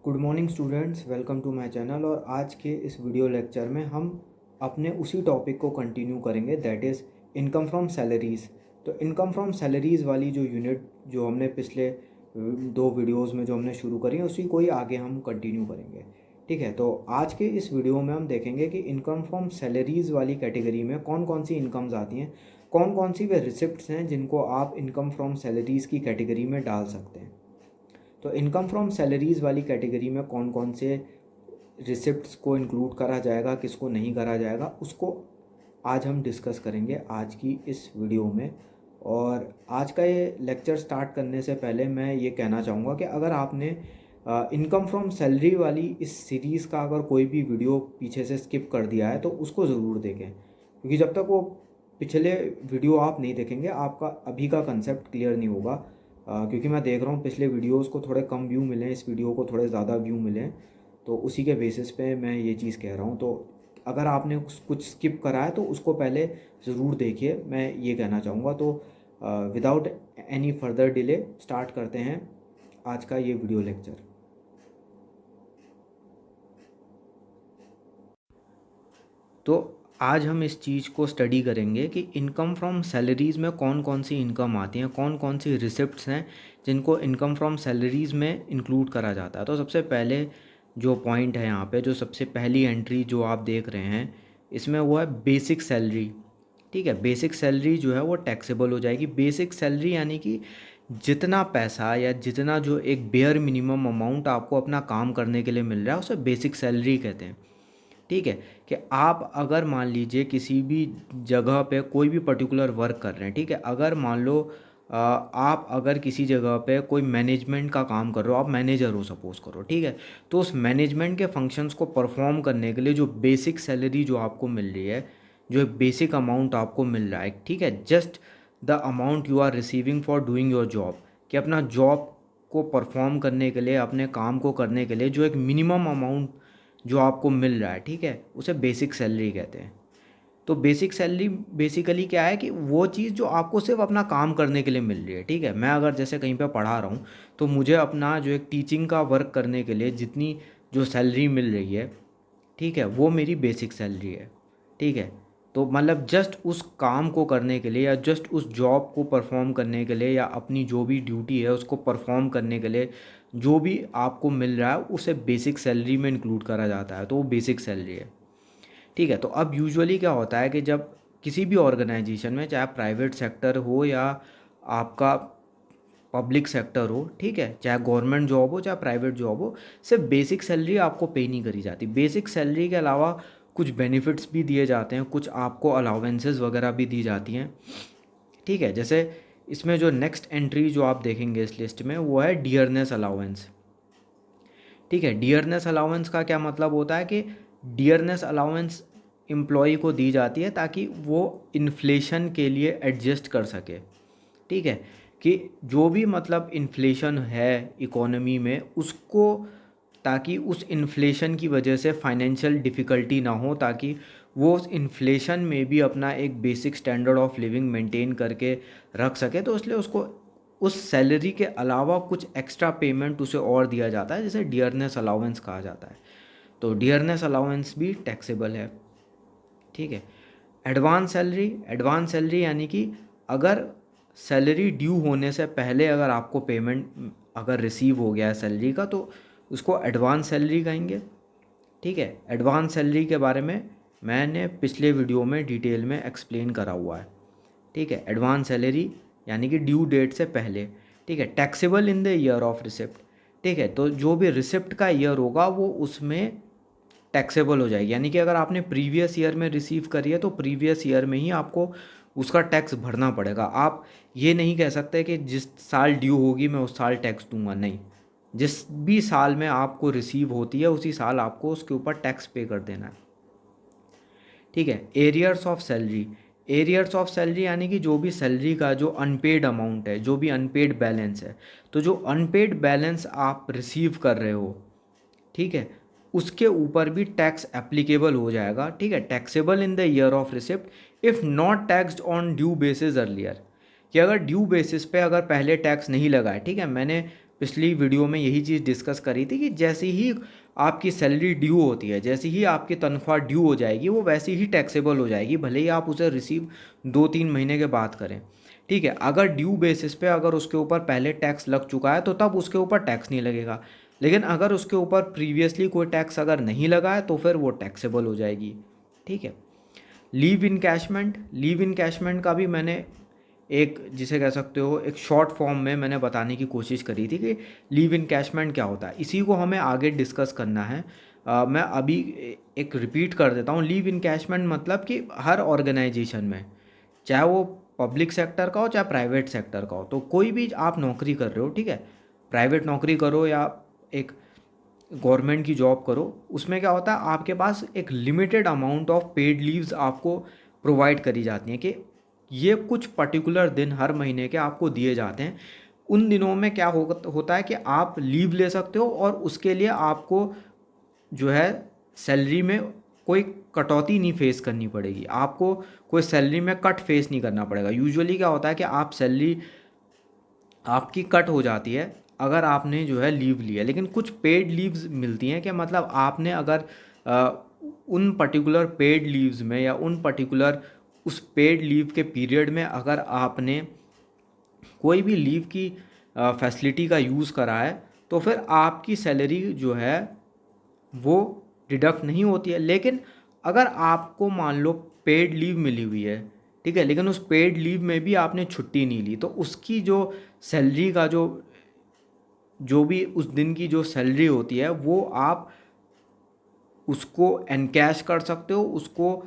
Good morning students, welcome to my channel. और आज के इस वीडियो लेक्चर में हम अपने उसी टॉपिक को कंटिन्यू करेंगे, that is income from salaries. तो इनकम फ्रॉम सैलरीज़ वाली जो यूनिट जो हमने पिछले दो वीडियोस में जो हमने शुरू करी उसी को ही आगे हम कंटिन्यू करेंगे। ठीक है, तो आज के इस वीडियो में हम देखेंगे कि इनकम फ्रॉम सैलरीज़ वाली कैटेगरी में कौन कौन सी इनकम्स आती हैं, कौन कौन सी वे रिसिप्ट्स हैं जिनको आप इनकम फ्रॉम सैलरीज़ की कैटेगरी में डाल सकते हैं। तो इनकम फ्रॉम सैलरीज़ वाली कैटेगरी में कौन कौन से रिसिप्ट्स को इंक्लूड करा जाएगा, किसको नहीं करा जाएगा, उसको आज हम डिस्कस करेंगे आज की इस वीडियो में। और आज का ये लेक्चर स्टार्ट करने से पहले मैं ये कहना चाहूँगा कि अगर आपने इनकम फ्रॉम सैलरी वाली इस सीरीज़ का अगर कोई भी वीडियो पीछे से स्किप कर दिया है तो उसको ज़रूर देखें, क्योंकि जब तक वो पिछले वीडियो आप नहीं देखेंगे आपका अभी का कंसेप्ट क्लियर नहीं होगा। क्योंकि मैं देख रहा हूँ पिछले वीडियोस को थोड़े कम व्यू मिले, इस वीडियो को थोड़े ज़्यादा व्यू मिले, तो उसी के बेसिस पे मैं ये चीज़ कह रहा हूँ। तो अगर आपने कुछ स्किप करा है तो उसको पहले ज़रूर देखिए, मैं ये कहना चाहूँगा। तो without any further delay start करते हैं आज का ये वीडियो लेक्चर। तो आज हम इस चीज़ को स्टडी करेंगे कि इनकम फ्रॉम सैलरीज़ में कौन कौन सी इनकम आती हैं, कौन कौन सी रिसिप्ट्स हैं जिनको इनकम फ्रॉम सैलरीज़ में इंक्लूड करा जाता है। तो सबसे पहले जो पॉइंट है यहाँ पे, जो सबसे पहली एंट्री जो आप देख रहे हैं इसमें वो है बेसिक सैलरी। ठीक है, बेसिक सैलरी जो है वो टैक्सेबल हो जाएगी। बेसिक सैलरी यानी कि जितना पैसा या जितना जो एक बेयर मिनिमम अमाउंट आपको अपना काम करने के लिए मिल रहा है उसे बेसिक सैलरी कहते हैं। ठीक है, कि आप अगर मान लीजिए किसी भी जगह पे कोई भी पर्टिकुलर वर्क कर रहे हैं, ठीक है, अगर मान लो आप अगर किसी जगह पे कोई मैनेजमेंट का काम कर रहे हो, आप मैनेजर हो सपोज़ करो, ठीक है, तो उस मैनेजमेंट के फंक्शंस को परफॉर्म करने के लिए जो बेसिक सैलरी जो आपको मिल रही है, जो एक बेसिक अमाउंट आपको मिल रहा है, ठीक है, just the amount you are receiving for doing your job, कि अपना जॉब को परफॉर्म करने के लिए, अपने काम को करने के लिए जो एक मिनिमम अमाउंट जो आपको मिल रहा है, ठीक है, उसे बेसिक सैलरी कहते हैं। तो बेसिक सैलरी बेसिकली क्या है कि वो चीज़ जो आपको सिर्फ अपना काम करने के लिए मिल रही है। ठीक है, मैं अगर जैसे कहीं पे पढ़ा रहा हूँ तो मुझे अपना जो एक टीचिंग का वर्क करने के लिए जितनी जो सैलरी मिल रही है, ठीक है, वो मेरी बेसिक सैलरी है। ठीक है, तो मतलब जस्ट उस काम को करने के लिए या जस्ट उस जॉब को परफॉर्म करने के लिए या अपनी जो भी ड्यूटी है उसको परफॉर्म करने के लिए जो भी आपको मिल रहा है उसे बेसिक सैलरी में इंक्लूड करा जाता है, तो वो बेसिक सैलरी है। ठीक है, तो अब यूजुअली क्या होता है कि जब किसी भी ऑर्गेनाइजेशन में, चाहे प्राइवेट सेक्टर हो या आपका पब्लिक सेक्टर हो, ठीक है, चाहे गवर्नमेंट जॉब हो चाहे प्राइवेट जॉब हो, सिर्फ बेसिक सैलरी आपको पे नहीं करी जाती। बेसिक सैलरी के अलावा कुछ बेनिफिट्स भी दिए जाते हैं, कुछ आपको अलाउंसेस वगैरह भी दी जाती हैं। ठीक है, जैसे इसमें जो नेक्स्ट एंट्री जो आप देखेंगे इस लिस्ट में वो है डियरनेस अलाउंस। ठीक है, डियरनेस अलाउंस का क्या मतलब होता है कि डियरनेस अलाउंस एम्प्लॉय को दी जाती है ताकि वो इन्फ्लेशन के लिए एडजस्ट कर सके। ठीक है, कि जो भी मतलब इन्फ्लेशन है इकोनॉमी में उसको, ताकि उस इन्फ्लेशन की वजह से फाइनेंशियल डिफ़िकल्टी ना हो, ताकि वो उस इन्फ्लेशन में भी अपना एक basic standard of living maintain करके रख सके, तो इसलिए उसको उस सैलरी के अलावा कुछ एक्स्ट्रा पेमेंट उसे और दिया जाता है, जिसे डियरनेस अलाउंस कहा जाता है। तो डियरनेस अलाउंस भी टैक्सेबल है। ठीक है, एडवांस सैलरी यानी कि अगर सैलरी ड्यू होने से पहले अगर आपको पेमेंट अगर रिसीव हो गया है सैलरी का, तो उसको एडवांस सैलरी कहेंगे। ठीक है, एडवांस सैलरी के बारे में मैंने पिछले वीडियो में डिटेल में एक्सप्लेन करा हुआ है। ठीक है, एडवांस सैलरी यानी कि ड्यू डेट से पहले। ठीक है, taxable in the year of receipt. ठीक है, तो जो भी रिसिप्ट का ईयर होगा वो उसमें टैक्सेबल हो जाएगी, यानी कि अगर आपने प्रीवियस ईयर में रिसीव करी है तो प्रीवियस ईयर में ही आपको उसका टैक्स भरना पड़ेगा। आप ये नहीं कह सकते कि जिस साल ड्यू होगी मैं उस साल टैक्स दूंगा, नहीं, जिस भी साल में आपको रिसीव होती है उसी साल आपको उसके ऊपर टैक्स पे कर देना है। ठीक है, arrears of salary. Arrears of salary यानी कि जो भी सैलरी का जो अनपेड अमाउंट है, जो भी अनपेड बैलेंस है, तो जो अनपेड बैलेंस आप रिसीव कर रहे हो, ठीक है, उसके ऊपर भी टैक्स एप्लीकेबल हो जाएगा। ठीक है, taxable in the year of receipt if not taxed on due basis earlier, कि अगर ड्यू बेसिस पे अगर पहले टैक्स नहीं लगा है, ठीक है, मैंने पिछली वीडियो में यही चीज़ डिस्कस करी थी कि जैसे ही आपकी सैलरी ड्यू होती है, जैसे ही आपकी तनख्वाह ड्यू हो जाएगी, वो वैसे ही टैक्सेबल हो जाएगी, भले ही आप उसे रिसीव 2-3 महीने के बाद करें। ठीक है, अगर ड्यू बेसिस पे अगर उसके ऊपर पहले टैक्स लग चुका है तो तब उसके ऊपर टैक्स नहीं लगेगा, लेकिन अगर उसके ऊपर प्रीवियसली कोई टैक्स अगर नहीं लगा है तो फिर वो टैक्सेबल हो जाएगी। ठीक है। लीव इनकैशमेंट का भी मैंने एक, जिसे कह सकते हो, एक शॉर्ट फॉर्म में मैंने बताने की कोशिश करी थी कि लीव इनकैशमेंट क्या होता है। इसी को हमें आगे डिस्कस करना है। मैं अभी एक रिपीट कर देता हूँ। लीव इनकैशमेंट मतलब कि हर ऑर्गेनाइजेशन में, चाहे वो पब्लिक सेक्टर का हो चाहे प्राइवेट सेक्टर का हो, तो कोई भी आप नौकरी कर रहे हो, ठीक है, प्राइवेट नौकरी करो या एक गवर्नमेंट की जॉब करो, उसमें क्या होता है, आपके पास एक limited amount of paid leaves आपको प्रोवाइड करी जाती हैं कि ये कुछ पर्टिकुलर दिन हर महीने के आपको दिए जाते हैं। उन दिनों में क्या होता है कि आप लीव ले सकते हो और उसके लिए आपको जो है सैलरी में कोई कटौती नहीं फेस करनी पड़ेगी, आपको कोई सैलरी में कट फेस नहीं करना पड़ेगा। यूजुअली क्या होता है कि आप सैलरी आपकी कट हो जाती है अगर आपने जो है लीव लिया, लेकिन कुछ पेड लीव्स मिलती हैं कि मतलब आपने अगर उन पर्टिकुलर पेड लीव्स में या उन पर्टिकुलर उस पेड लीव के पीरियड में अगर आपने कोई भी लीव की फैसिलिटी का यूज़ करा है तो फिर आपकी सैलरी जो है वो डिडक्ट नहीं होती है। लेकिन अगर आपको मान लो पेड लीव मिली हुई है, ठीक है, लेकिन उस पेड लीव में भी आपने छुट्टी नहीं ली, तो उसकी जो सैलरी का जो भी उस दिन की जो सैलरी होती है वो आप उसको एनकैश कर सकते हो, उसको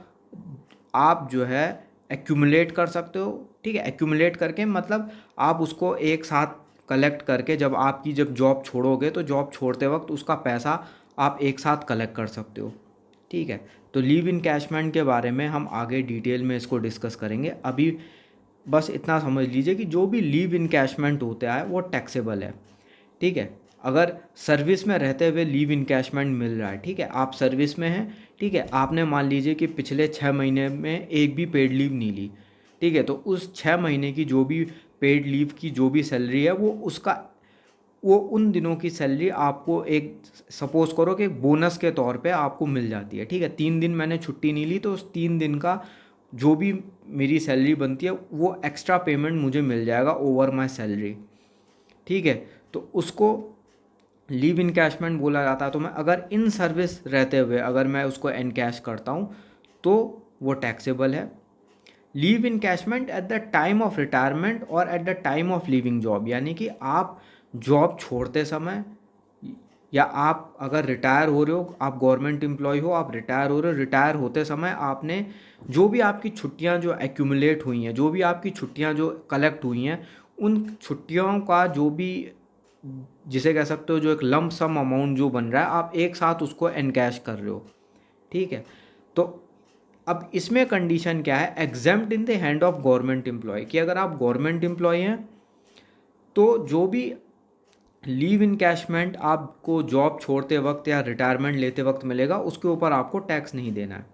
आप जो है एक्यूमुलेट कर सकते हो। ठीक है, एक्यूमुलेट करके मतलब आप उसको एक साथ कलेक्ट करके जब जॉब छोड़ोगे तो जॉब छोड़ते वक्त उसका पैसा आप एक साथ कलेक्ट कर सकते हो। ठीक है, तो लीव इनकैशमेंट के बारे में हम आगे डिटेल में इसको डिस्कस करेंगे। अभी बस इतना समझ लीजिए कि जो भी लीव इनकैशमेंट होता है वो टैक्सेबल है। ठीक है, अगर सर्विस में रहते हुए लीव इनकैशमेंट मिल रहा है, ठीक है, आप सर्विस में हैं, ठीक है, आपने मान लीजिए कि पिछले 6 महीने में एक भी पेड लीव नहीं ली, ठीक है, तो उस 6 महीने की जो भी पेड लीव की जो भी सैलरी है वो उन दिनों की सैलरी आपको एक, सपोज करो कि बोनस के तौर पे आपको मिल जाती है। ठीक है, 3 दिन मैंने छुट्टी नहीं ली तो उस 3 दिन का जो भी मेरी सैलरी बनती है वो एक्स्ट्रा पेमेंट मुझे मिल जाएगा ओवर माय सैलरी। ठीक है, तो उसको लीव इनकैशमेंट बोला जाता है। तो मैं अगर इन सर्विस रहते हुए अगर मैं उसको एनकैश करता हूँ तो वो टैक्सेबल है। Leave encashment at the time of retirement और at the time of leaving job, यानी कि आप जॉब छोड़ते समय या आप अगर रिटायर हो रहे हो, आप गवर्नमेंट एम्प्लॉय हो, आप रिटायर हो रहे हो, रिटायर होते समय आपने जो भी आपकी छुट्टियां जो एक्यूमुलेट हुई हैं, जो भी आपकी छुट्टियां जो कलेक्ट हुई हैं, उन छुट्टियों का जो भी, जिसे कह सकते हो, जो एक लंप सम अमाउंट जो बन रहा है, आप एक साथ उसको एनकैश कर रहे हो। ठीक है, तो अब इसमें कंडीशन क्या है, exempt in the hand of government employ, कि अगर आप गवर्नमेंट एम्प्लॉय हैं तो जो भी लीव इनकैशमेंट आपको जॉब छोड़ते वक्त या रिटायरमेंट लेते वक्त मिलेगा उसके ऊपर आपको टैक्स नहीं देना है।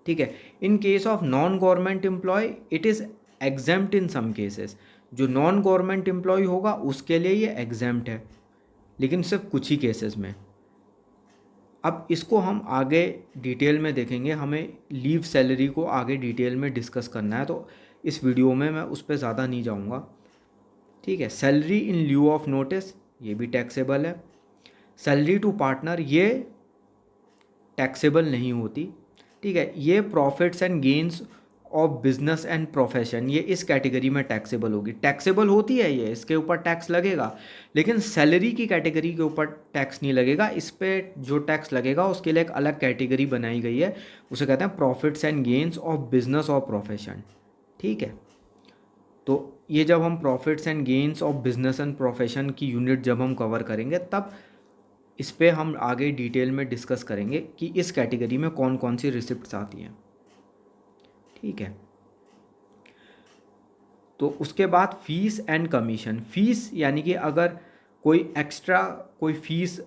ठीक है, in case of non government employ it is exempt in some cases. जो नॉन गवर्नमेंट एम्प्लॉय होगा उसके लिए ये एग्जेम्प्ट है, लेकिन सिर्फ कुछ ही केसेस में। अब इसको हम आगे डिटेल में देखेंगे, हमें लीव सैलरी को आगे डिटेल में डिस्कस करना है, तो इस वीडियो में मैं उस पर ज़्यादा नहीं जाऊँगा। ठीक है, salary in lieu of notice, ये भी टैक्सेबल है। सैलरी टू पार्टनर, ये टैक्सेबल नहीं होती। ठीक है, ये profits and gains of business and profession, ये इस कैटेगरी में टैक्सेबल होगी। टैक्सेबल होती है ये, इसके ऊपर टैक्स लगेगा, लेकिन सैलरी की कैटेगरी के ऊपर टैक्स नहीं लगेगा। इस पर जो टैक्स लगेगा उसके लिए एक अलग कैटेगरी बनाई गई है, उसे कहते हैं profits and gains of business और प्रोफेशन। ठीक है, तो ये जब हम profits and gains of business and profession की यूनिट जब हम कवर करेंगे तब इस पे हम आगे डिटेल में डिस्कस करेंगे कि इस कैटेगरी में कौन कौन सी रिसिप्ट्स आती हैं। ठीक है, तो उसके बाद फीस एंड कमीशन। फीस यानी कि अगर कोई एक्स्ट्रा कोई फीस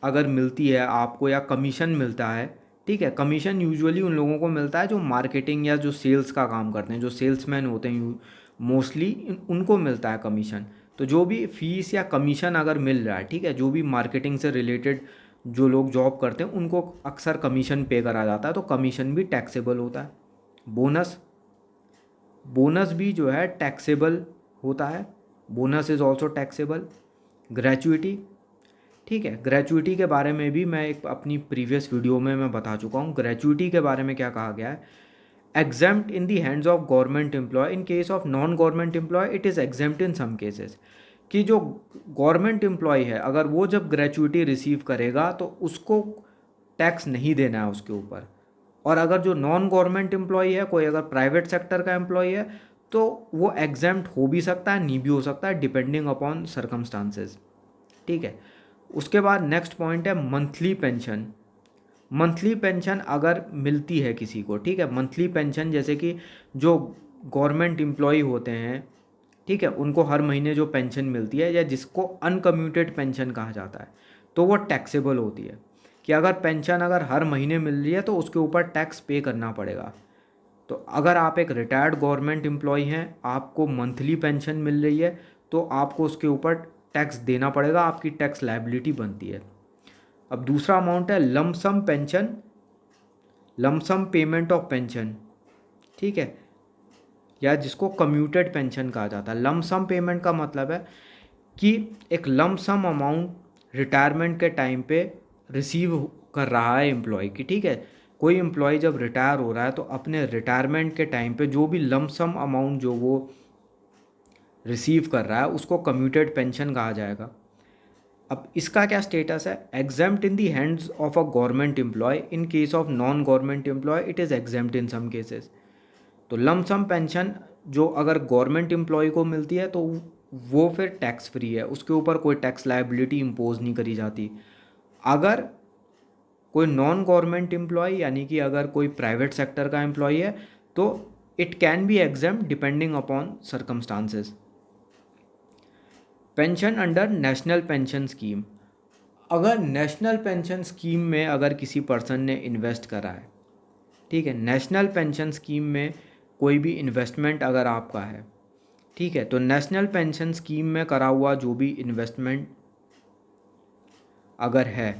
अगर मिलती है आपको या कमीशन मिलता है। ठीक है, कमीशन यूजुअली उन लोगों को मिलता है जो मार्केटिंग या जो सेल्स का काम करते हैं, जो सेल्समैन होते हैं मोस्टली उनको मिलता है कमीशन। तो जो भी फीस या कमीशन अगर मिल रहा है, ठीक है, जो भी मार्केटिंग से रिलेटेड जो लोग जॉब करते हैं उनको अक्सर कमीशन पे करा जाता है, तो कमीशन भी टैक्सेबल होता है। बोनस बोनस भी जो है टैक्सेबल होता है, bonus is also taxable. Gratuity, ठीक है, ग्रेचुइटी के बारे में भी मैं एक अपनी प्रीवियस वीडियो में मैं बता चुका हूँ। ग्रेचुइटी के बारे में क्या कहा गया है, exempt in the hands of government employ, in case of non government employ it is exempt in some cases. कि जो गवर्नमेंट एम्प्लॉय है अगर वो जब ग्रेचुइटी रिसीव करेगा तो उसको टैक्स नहीं देना है उसके ऊपर, और अगर जो नॉन गवर्नमेंट एम्प्लॉय है, कोई अगर प्राइवेट सेक्टर का एम्प्लॉय है, तो वो एग्जेम्प्ट हो भी सकता है, नहीं भी हो सकता है, डिपेंडिंग अपॉन सर्कमस्टांसेस। ठीक है। उसके बाद नेक्स्ट पॉइंट है मंथली पेंशन। मंथली पेंशन अगर मिलती है किसी को, ठीक है, मंथली पेंशन जैसे कि जो गवर्नमेंट एम्प्लॉय होते हैं, ठीक है, उनको हर महीने जो पेंशन मिलती है या जिसको अनकम्यूटेड पेंशन कहा जाता है, तो वो टैक्सेबल होती है। कि अगर पेंशन अगर हर महीने मिल रही है तो उसके ऊपर टैक्स पे करना पड़ेगा। तो अगर आप एक रिटायर्ड गवर्नमेंट एम्प्लॉय हैं, आपको मंथली पेंशन मिल रही है, तो आपको उसके ऊपर टैक्स देना पड़ेगा, आपकी टैक्स लायबिलिटी बनती है। अब दूसरा अमाउंट है lump sum pension, lump sum payment of pension, ठीक है, या जिसको कम्यूटेड पेंशन कहा जाता है। लमसम पेमेंट का मतलब है कि एक लमसम अमाउंट रिटायरमेंट के टाइम पे रिसीव कर रहा है एम्प्लॉय की, ठीक है। कोई एम्प्लॉय जब रिटायर हो रहा है तो अपने रिटायरमेंट के टाइम पे जो भी लमसम अमाउंट जो वो रिसीव कर रहा है उसको कम्यूटेड पेंशन कहा जाएगा। अब इसका क्या स्टेटस है, exempt in the hands of a government employ, in case of non government employ it is exempt in some cases. तो लमसम पेंशन जो अगर गवर्नमेंट एम्प्लॉय को मिलती है तो वो फिर टैक्स फ्री है, उसके ऊपर कोई टैक्स लायबिलिटी इम्पोज नहीं करी जाती। अगर कोई नॉन गवर्नमेंट एम्प्लॉय यानी कि अगर कोई प्राइवेट सेक्टर का एम्प्लॉय है तो it can be exempt depending upon circumstances. Pension under national pension scheme, अगर नेशनल पेंशन स्कीम में अगर किसी पर्सन ने इन्वेस्ट करा है, ठीक है, नेशनल पेंशन स्कीम में कोई भी इन्वेस्टमेंट अगर आपका है, ठीक है, तो नेशनल पेंशन स्कीम में करा हुआ जो भी इन्वेस्टमेंट अगर है,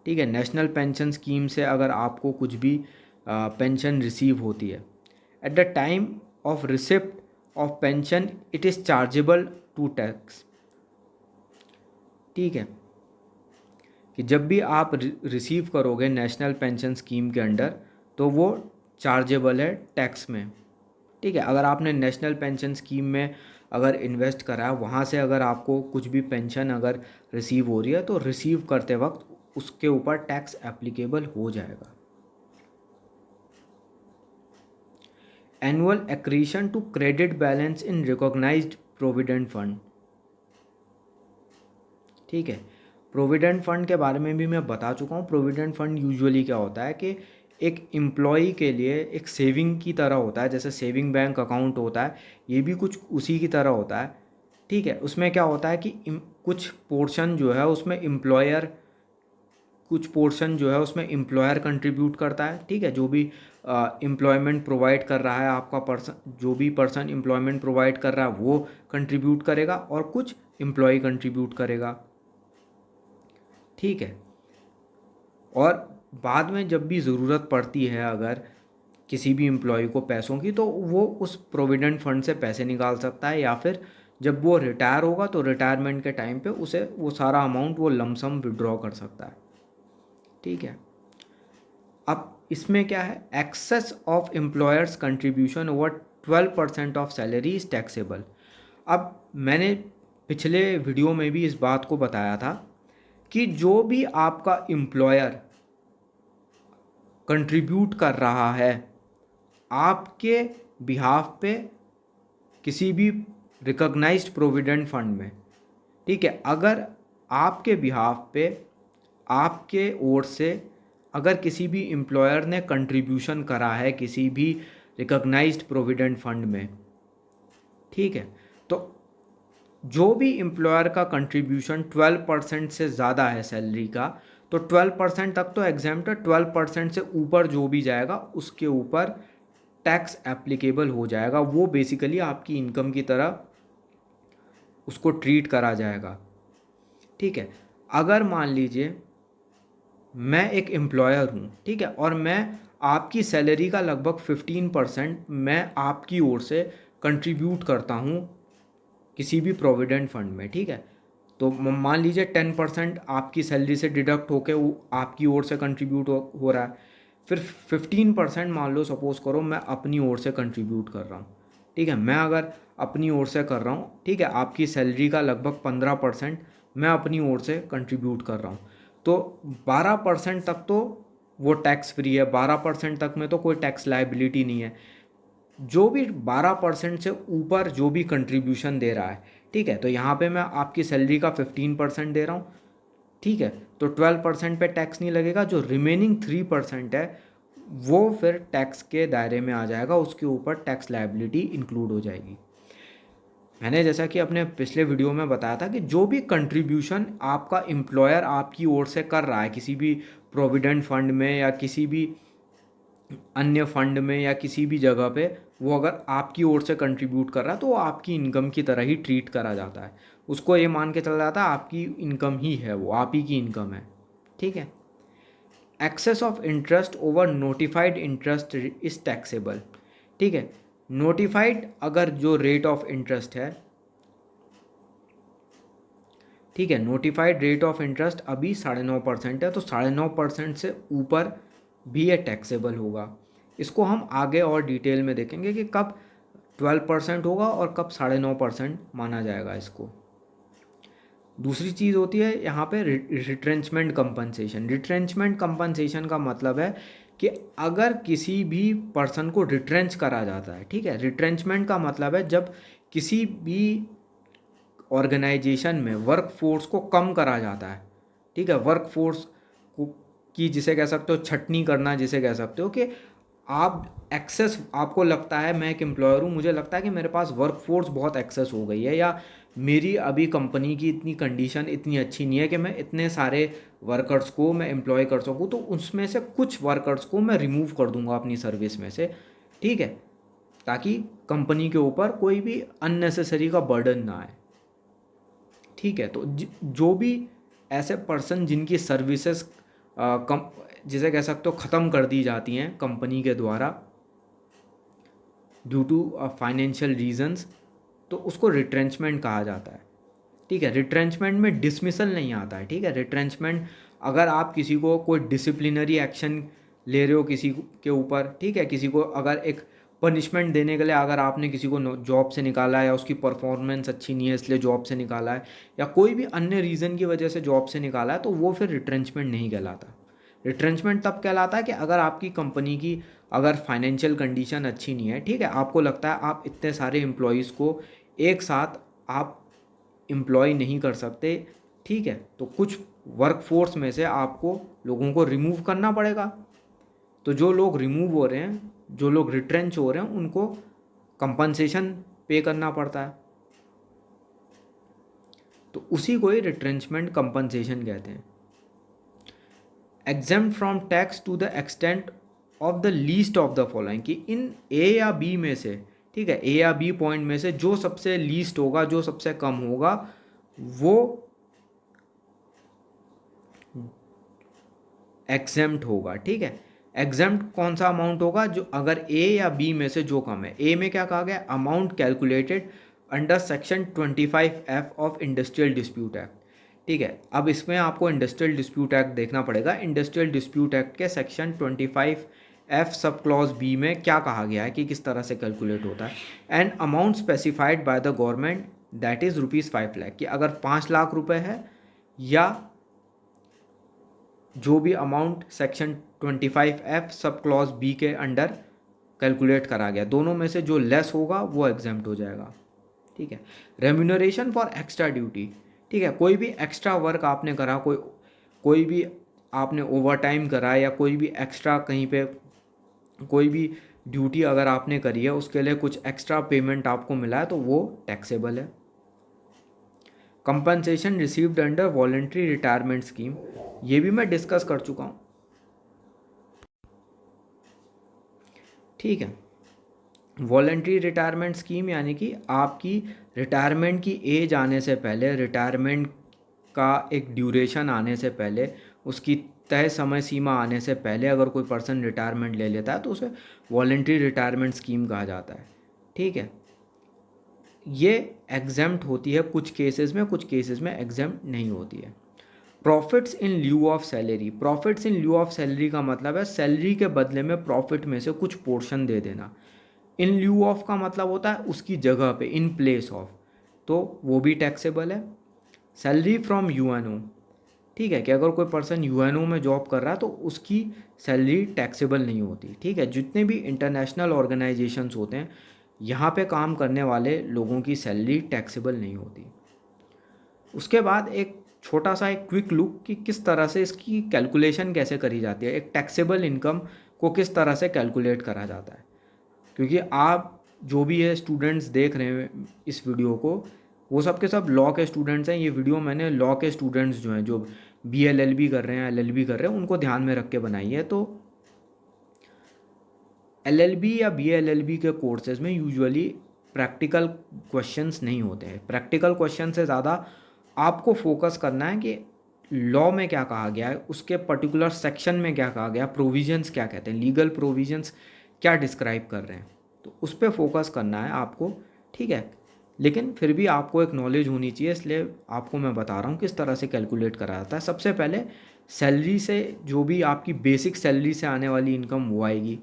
ठीक है, नेशनल पेंशन स्कीम से अगर आपको कुछ भी पेंशन रिसीव होती है, at the time of receipt of pension it is chargeable to tax. ठीक है, कि जब भी आप रिसीव करोगे नेशनल पेंशन स्कीम के अंडर तो वो चार्जेबल है टैक्स में। ठीक है, अगर आपने नेशनल पेंशन स्कीम में अगर इन्वेस्ट करा है, वहाँ से अगर आपको कुछ भी पेंशन अगर रिसीव हो रही है तो रिसीव करते वक्त उसके ऊपर टैक्स एप्लीकेबल हो जाएगा। Annual accretion to credit balance in recognised provident fund. ठीक है, प्रोविडेंट फंड के बारे में भी मैं बता चुका हूँ। प्रोविडेंट फंड यूजुअली क्या होता है कि एक एम्प्लॉई के लिए एक सेविंग की तरह होता है, जैसे सेविंग बैंक अकाउंट होता है, ये भी कुछ उसी की तरह होता है। ठीक है, उसमें क्या होता है कि कुछ पोर्शन जो है उसमें एम्प्लॉयर, कुछ पोर्शन जो है उसमें एम्प्लॉयर कंट्रीब्यूट करता है। ठीक है, जो भी एम्प्लॉयमेंट प्रोवाइड कर रहा है आपका पर्सन, जो भी पर्सन एम्प्लॉयमेंट प्रोवाइड कर रहा है वो कंट्रीब्यूट करेगा और कुछ एम्प्लॉय कंट्रीब्यूट करेगा। ठीक है, और बाद में जब भी ज़रूरत पड़ती है अगर किसी भी एम्प्लॉय को पैसों की, तो वो उस प्रोविडेंट फंड से पैसे निकाल सकता है, या फिर जब वो रिटायर होगा तो रिटायरमेंट के टाइम पे उसे वो सारा अमाउंट वो लमसम विड्रॉ कर सकता है। ठीक है, अब इसमें क्या है, excess of employer's contribution over 12% of salary is taxable. अब मैंने पिछले वीडियो में भी इस बात को बताया था कि जो भी आपका एम्प्लॉयर कंट्रीब्यूट कर रहा है आपके बिहाफ पे किसी भी रिकॉग्नाइज्ड प्रोविडेंट फंड में, ठीक है, अगर आपके बिहाफ पे आपके ओर से अगर किसी भी एम्प्लॉयर ने कंट्रीब्यूशन करा है किसी भी रिकॉग्नाइज्ड प्रोविडेंट फंड में, ठीक है, तो जो भी एम्प्लॉयर का कंट्रीब्यूशन 12% से ज़्यादा है सैलरी का, तो 12% तक तो एग्जेम्प्ट है, 12% से ऊपर जो भी जाएगा उसके ऊपर टैक्स एप्लीकेबल हो जाएगा। वो बेसिकली आपकी इनकम की तरह उसको ट्रीट करा जाएगा। ठीक है, अगर मान लीजिए मैं एक एम्प्लॉयर हूँ, ठीक है, और मैं आपकी सैलरी का लगभग 15% मैं आपकी ओर से कंट्रीब्यूट करता हूँ किसी भी प्रोविडेंट फंड में, ठीक है, तो मान लीजिए 10% आपकी सैलरी से डिडक्ट होके वो आपकी ओर से कंट्रीब्यूट हो रहा है, फिर 15% मान लो सपोज़ करो मैं अपनी ओर से कंट्रीब्यूट कर रहा हूँ। ठीक है, मैं अगर अपनी ओर से कर रहा हूँ, ठीक है, आपकी सैलरी का लगभग 15% मैं अपनी ओर से कंट्रीब्यूट कर रहा हूँ, तो 12% तक तो वो टैक्स फ्री है, 12% तक में तो कोई टैक्स लाइबिलिटी नहीं है। जो भी 12% से ऊपर जो भी कंट्रीब्यूशन दे रहा है, ठीक है, तो यहाँ पे मैं आपकी सैलरी का 15% दे रहा हूँ, ठीक है, तो 12% पे टैक्स नहीं लगेगा। जो रिमेनिंग 3% है वो फिर टैक्स के दायरे में आ जाएगा, उसके ऊपर टैक्स लायबिलिटी इंक्लूड हो जाएगी। मैंने जैसा कि अपने पिछले वीडियो में बताया था कि जो भी कंट्रीब्यूशन आपका एम्प्लॉयर आपकी ओर से कर रहा है किसी भी प्रोविडेंट फंड में या किसी भी अन्य फंड में या किसी भी जगह पे, वो अगर आपकी ओर से कंट्रीब्यूट कर रहा है तो वो आपकी इनकम की तरह ही ट्रीट करा जाता है। उसको ये मान के चला जाता है आपकी इनकम ही है, वो आप ही की इनकम है। ठीक है, excess of interest over notified interest is taxable. ठीक है, नोटिफाइड अगर जो रेट ऑफ इंटरेस्ट है, ठीक है, नोटिफाइड रेट ऑफ इंटरेस्ट अभी 9.5% है, तो 9.5% से ऊपर भी ये टैक्सेबल होगा। इसको हम आगे और डिटेल में देखेंगे कि कब 12% होगा और कब 9.5% माना जाएगा इसको। दूसरी चीज़ होती है यहाँ पे रिट्रेंचमेंट कंपनसेशन। रिट्रेंचमेंट कंपनसेशन का मतलब है कि अगर किसी भी पर्सन को रिट्रेंच करा जाता है, ठीक है, रिट्रेंचमेंट का मतलब है जब किसी भी ऑर्गेनाइजेशन में वर्क फोर्स को कम करा जाता है, ठीक है, वर्क फोर्स को की जिसे कह सकते हो छटनी करना, जिसे कह सकते हो कि आप एक्सेस, आपको लगता है मैं एक एम्प्लॉयर हूँ, मुझे लगता है कि मेरे पास वर्क फोर्स बहुत एक्सेस हो गई है, या मेरी अभी कंपनी की इतनी कंडीशन इतनी अच्छी नहीं है कि मैं इतने सारे वर्कर्स को मैं एम्प्लॉय कर सकूँ, तो उसमें से कुछ वर्कर्स को मैं रिमूव कर दूंगा अपनी सर्विस में से, ठीक है, ताकि कंपनी के ऊपर कोई भी अननेसेसरी का बर्डन ना आए। ठीक है, तो जो भी ऐसे पर्सन जिनकी सर्विसेज कम जिसे कह सकते हो ख़त्म कर दी जाती हैं कंपनी के द्वारा ड्यू टू फाइनेंशियल रीजंस, तो उसको रिट्रेंचमेंट कहा जाता है। ठीक है, रिट्रेंचमेंट में डिसमिसल नहीं आता है। ठीक है, रिट्रेंचमेंट अगर आप किसी को कोई डिसिप्लिनरी एक्शन ले रहे हो किसी के ऊपर, ठीक है, किसी को अगर एक पनिशमेंट देने के लिए अगर आपने किसी को जॉब से निकाला है या उसकी परफॉर्मेंस अच्छी नहीं है इसलिए जॉब से निकाला है, या कोई भी अन्य रीज़न की वजह से जॉब से निकाला है, तो वो फिर रिट्रेंचमेंट नहीं कहलाता। रिट्रेंचमेंट तब कहलाता है कि अगर आपकी कंपनी की अगर फाइनेंशियल कंडीशन अच्छी नहीं है, ठीक है, आपको लगता है आप इतने सारे एम्प्लॉयज़ को एक साथ आप एम्प्लॉय नहीं कर सकते, ठीक है, तो कुछ वर्कफोर्स में से आपको लोगों को रिमूव करना पड़ेगा। तो जो लोग रिमूव हो रहे हैं, जो लोग रिट्रेंच हो रहे हैं, उनको कंपनसेशन पे करना पड़ता है, तो उसी को ही रिट्रेंचमेंट कंपनसेशन कहते हैं। Exempt from tax to the extent of the least of the following, कि इन ए या बी में से, ठीक है, ए या बी पॉइंट में से जो सबसे लीस्ट होगा, जो सबसे कम होगा, वो एग्जेम्प्ट होगा। ठीक है, एग्जेम्प्ट कौन सा अमाउंट होगा, जो अगर ए या बी में से जो कम है। ए में क्या कहा गया, amount calculated under section 25F of industrial dispute act. ठीक है, अब इसमें आपको इंडस्ट्रियल डिस्प्यूट एक्ट देखना पड़ेगा। इंडस्ट्रियल डिस्प्यूट एक्ट के section 25F sub clause B में क्या कहा गया है कि किस तरह से कैलकुलेट होता है। And amount specified by the government that is ₹5 lakh, कि अगर 5 लाख रुपए है या जो भी amount section 25F sub clause B के अंडर कैलकुलेट करा गया, दोनों में से जो लेस होगा वो एग्जेम्प्ट हो जाएगा। ठीक है, रेम्यूनरेशन फॉर एक्स्ट्रा ड्यूटी। ठीक है, कोई भी एक्स्ट्रा वर्क आपने करा, कोई भी आपने ओवर टाइम करा, या कोई भी एक्स्ट्रा कहीं पे कोई भी ड्यूटी अगर आपने करी है, उसके लिए कुछ एक्स्ट्रा पेमेंट आपको मिला है, तो वो टैक्सेबल है। Compensation received under voluntary retirement scheme, ये भी मैं डिस्कस कर चुका हूँ। ठीक है, वॉलंटरी रिटायरमेंट स्कीम यानी कि आपकी रिटायरमेंट की एज आने से पहले, रिटायरमेंट का एक ड्यूरेशन आने से पहले, उसकी तय समय सीमा आने से पहले अगर कोई पर्सन रिटायरमेंट ले लेता है तो उसे वॉलंटरी रिटायरमेंट स्कीम कहा जाता है। ठीक है, ये एग्जेम्प्ट होती है कुछ केसेस में, कुछ केसेस में एग्जेम्प्ट नहीं होती है। Profits in lieu of salary, profits in lieu of salary का मतलब है सैलरी के बदले में प्रॉफिट में से कुछ पोर्शन दे देना। इन ल्यू ऑफ का मतलब होता है उसकी जगह पे, इन प्लेस ऑफ, तो वो भी टैक्सेबल है। सैलरी फ्रॉम यूएनओ, ठीक है, कि अगर कोई पर्सन यूएनओ में जॉब कर रहा है तो उसकी सैलरी टैक्सेबल नहीं होती। ठीक है, जितने भी इंटरनेशनल ऑर्गेनाइजेशंस होते हैं यहाँ पे काम करने वाले लोगों की सैलरी टैक्सेबल नहीं होती। उसके बाद एक छोटा सा एक क्विक लुक कि किस तरह से इसकी कैलकुलेशन कैसे करी जाती है, एक टैक्सेबल इनकम को किस तरह से कैलकुलेट करा जाता है। क्योंकि आप जो भी है स्टूडेंट्स देख रहे हैं इस वीडियो को, वो सब के सब लॉ के स्टूडेंट्स हैं। ये वीडियो मैंने लॉ के स्टूडेंट्स जो हैं, जो BLLB कर रहे हैं, LLB कर रहे हैं, उनको ध्यान में रख के बनाई है। तो LLB या BLLB के कोर्सेज में यूजुअली प्रैक्टिकल क्वेश्चंस नहीं होते हैं। प्रैक्टिकल क्वेश्चन से ज़्यादा आपको फोकस करना है कि लॉ में क्या कहा गया है, उसके पर्टिकुलर सेक्शन में क्या कहा गया, प्रोविजंस क्या कहते हैं, लीगल प्रोविजंस क्या डिस्क्राइब कर रहे हैं, तो उस पर फोकस करना है आपको। ठीक है, लेकिन फिर भी आपको एक नॉलेज होनी चाहिए, इसलिए आपको मैं बता रहा हूँ किस तरह से कैलकुलेट करा जाता है। सबसे पहले सैलरी से, जो भी आपकी बेसिक सैलरी से आने वाली इनकम वो आएगी।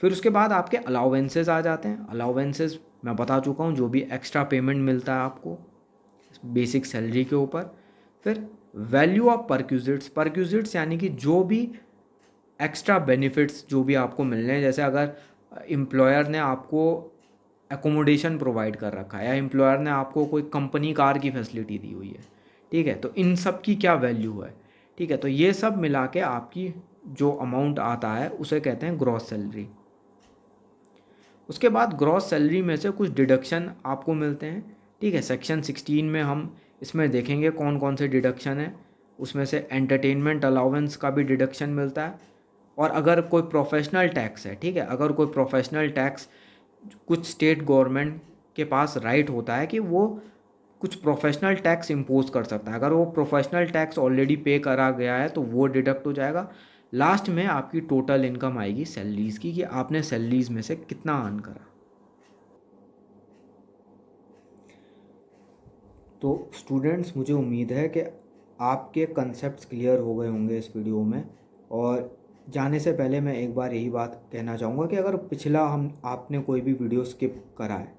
फिर उसके बाद आपके अलाउंसेस आ जाते हैं। अलाउंसेस मैं बता चुका हूँ, जो भी एक्स्ट्रा पेमेंट मिलता है आपको बेसिक सैलरी के ऊपर। फिर वैल्यू ऑफ परक्यूजिट्स, परक्यूजिट्स यानी कि जो भी एक्स्ट्रा बेनिफिट्स जो भी आपको मिल रहे हैं, जैसे अगर एम्प्लॉयर ने आपको एकोमोडेशन प्रोवाइड कर रखा है या एम्प्लॉयर ने आपको कोई कंपनी कार की फैसिलिटी दी हुई है, ठीक है, तो इन सब की क्या वैल्यू है। ठीक है, तो ये सब मिला के आपकी जो अमाउंट आता है उसे कहते हैं ग्रॉस सैलरी। उसके बाद ग्रॉस सैलरी में से कुछ डिडक्शन आपको मिलते हैं। ठीक है, सेक्शन 16 में हम इसमें देखेंगे कौन कौन से डिडक्शन है। उसमें से एंटरटेनमेंट अलाउंस का भी डिडक्शन मिलता है। और अगर कोई प्रोफेशनल टैक्स है, ठीक है, अगर कोई प्रोफेशनल टैक्स, कुछ स्टेट गवर्नमेंट के पास राइट होता है कि वो कुछ प्रोफेशनल टैक्स इम्पोज कर सकता है। अगर वो प्रोफेशनल टैक्स ऑलरेडी पे करा गया है तो वो डिडक्ट हो जाएगा। लास्ट में आपकी टोटल इनकम आएगी सैलरीज़ की, कि आपने सैलरीज़ में से कितना अर्न करा। तो स्टूडेंट्स, मुझे उम्मीद है कि आपके कंसेप्ट्स क्लियर हो गए होंगे इस वीडियो में। और जाने से पहले मैं एक बार यही बात कहना चाहूँगा कि अगर पिछला आपने कोई भी वीडियो स्किप करा है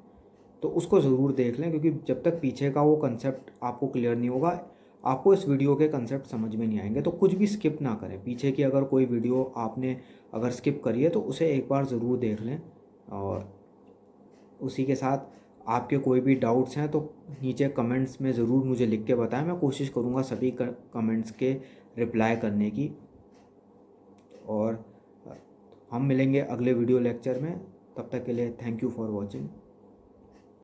तो उसको ज़रूर देख लें, क्योंकि जब तक पीछे का वो कंसेप्ट आपको क्लियर नहीं होगा, आपको इस वीडियो के कंसेप्ट समझ में नहीं आएंगे। तो कुछ भी स्किप ना करें। पीछे की अगर कोई वीडियो आपने अगर स्किप करी है तो उसे एक बार ज़रूर देख लें। और उसी के साथ आपके कोई भी डाउट्स हैं तो नीचे कमेंट्स में ज़रूर मुझे लिख के बताएं। मैं कोशिश करूँगा सभी कमेंट्स के रिप्लाई करने की। और हम मिलेंगे अगले वीडियो लेक्चर में। तब तक के लिए थैंक यू फॉर वॉचिंग।